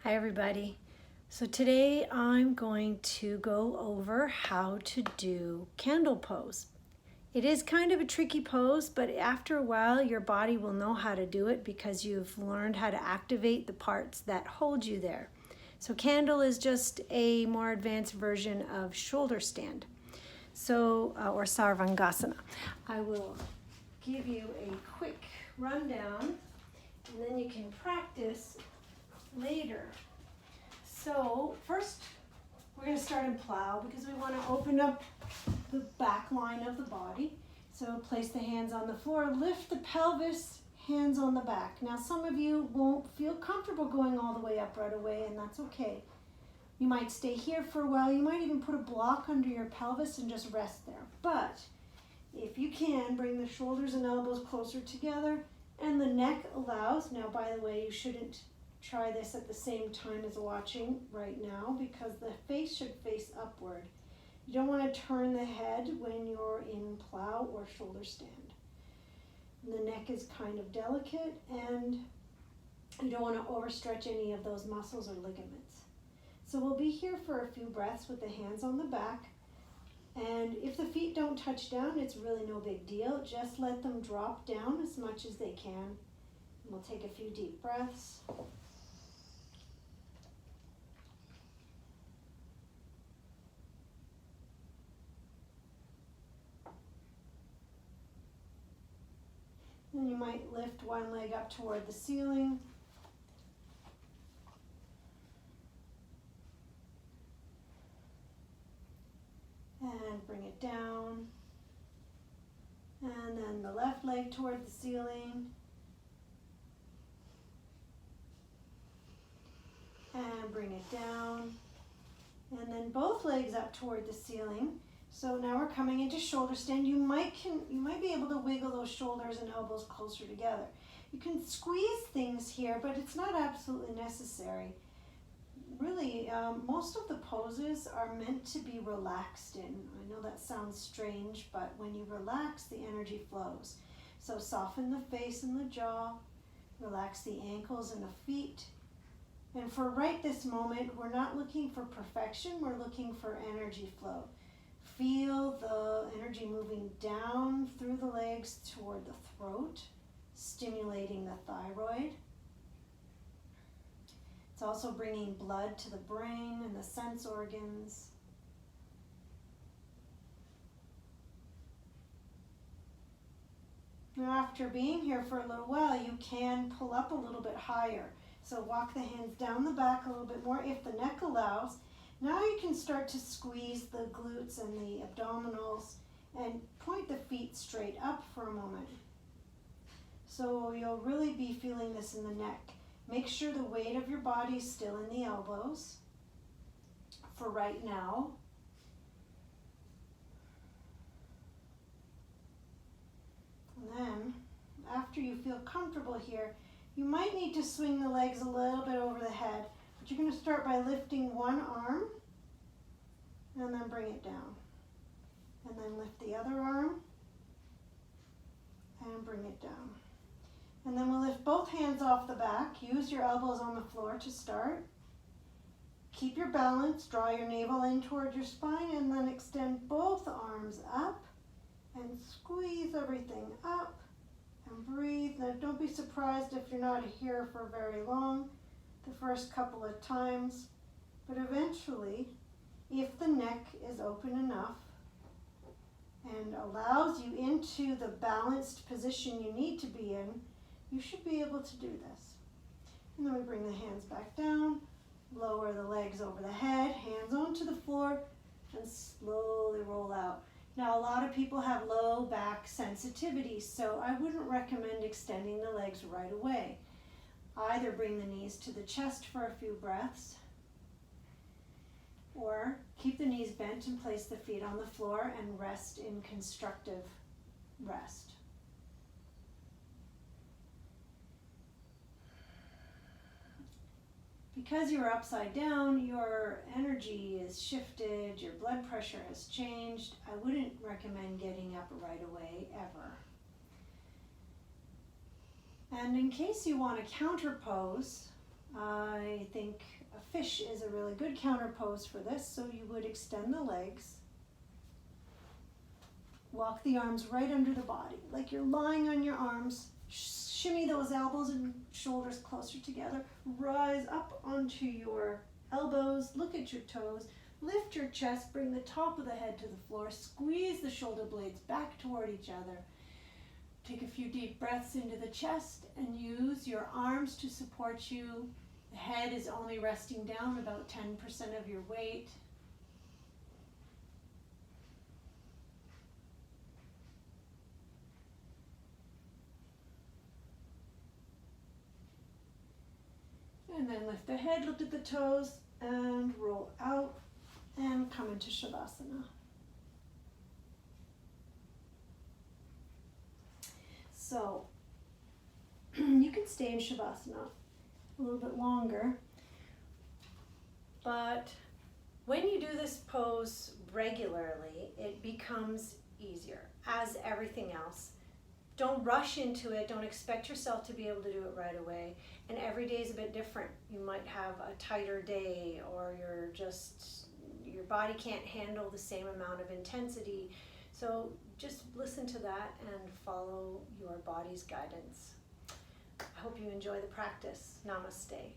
Hi everybody. So today I'm going to go over how to do candle pose. It is kind of a tricky pose, but after a while your body will know how to do it because you've learned how to activate the parts that hold you there. So candle is just a more advanced version of shoulder stand. Or Sarvangasana. I will give you a quick rundown and then you can practice later. So first we're going to start in Plow because we want to open up the back line of the body. So place the hands on the floor, lift the pelvis, hands on the back. Now some of you won't feel comfortable going all the way up right away, and that's okay. You might stay here for a while. You might even put a block under your pelvis and just rest there. But if you can, bring the shoulders and elbows closer together and the neck allows. Now, by the way, you shouldn't try this at the same time as watching right now because the face should face upward. You don't want to turn the head when you're in Plow or shoulder stand. And the neck is kind of delicate and you don't want to overstretch any of those muscles or ligaments. So we'll be here for a few breaths with the hands on the back. And if the feet don't touch down, it's really no big deal. Just let them drop down as much as they can. And we'll take a few deep breaths. Then you might lift one leg up toward the ceiling. And bring it down. And then the left leg toward the ceiling. And bring it down. And then both legs up toward the ceiling. So now we're coming into shoulder stand. You might be able to wiggle those shoulders and elbows closer together. You can squeeze things here, but it's not absolutely necessary. Really, most of the poses are meant to be relaxed in. I know that sounds strange, but when you relax, the energy flows. So soften the face and the jaw, relax the ankles and the feet. And for right this moment, we're not looking for perfection, we're looking for energy flow. Feel the energy moving down through the legs toward the throat, stimulating the thyroid. It's also bringing blood to the brain and the sense organs. Now after being here for a little while, you can pull up a little bit higher. So walk the hands down the back a little bit more if the neck allows. Now you can start to squeeze the glutes and the abdominals and point the feet straight up for a moment. So you'll really be feeling this in the neck. Make sure the weight of your body is still in the elbows for right now. And then after you feel comfortable here, you might need to swing the legs a little bit over the head. But you're going to start by lifting one arm and then bring it down. And then lift the other arm and bring it down. And then we'll lift both hands off the back. Use your elbows on the floor to start. Keep your balance. Draw your navel in toward your spine and then extend both arms up and squeeze everything up and breathe. Now don't be surprised if you're not here for very long the first couple of times, but eventually, if the neck is open enough and allows you into the balanced position you need to be in, you should be able to do this. And then we bring the hands back down, lower the legs over the head, hands onto the floor, and slowly roll out. Now, a lot of people have low back sensitivity, so I wouldn't recommend extending the legs right away. Either bring the knees to the chest for a few breaths, or keep the knees bent and place the feet on the floor and rest in constructive rest. Because you're upside down, your energy is shifted, your blood pressure has changed. I wouldn't recommend getting up right away, ever. And in case you want to counter pose, I think a fish is a really good counter pose for this. So you would extend the legs, walk the arms right under the body, like you're lying on your arms. Shimmy those elbows and shoulders closer together. Rise up onto your elbows, look at your toes, lift your chest, bring the top of the head to the floor, squeeze the shoulder blades back toward each other. Take a few deep breaths into the chest and use your arms to support you. The head is only resting down about 10% of your weight. And then lift the head, look at the toes, and roll out and come into Shavasana. So you can stay in Shavasana a little bit longer, but when you do this pose regularly, it becomes easier, as everything else. Don't rush into it. Don't expect yourself to be able to do it right away. And every day is a bit different. You might have a tighter day, or your body can't handle the same amount of intensity. So just listen to that and follow your body's guidance. I hope you enjoy the practice. Namaste.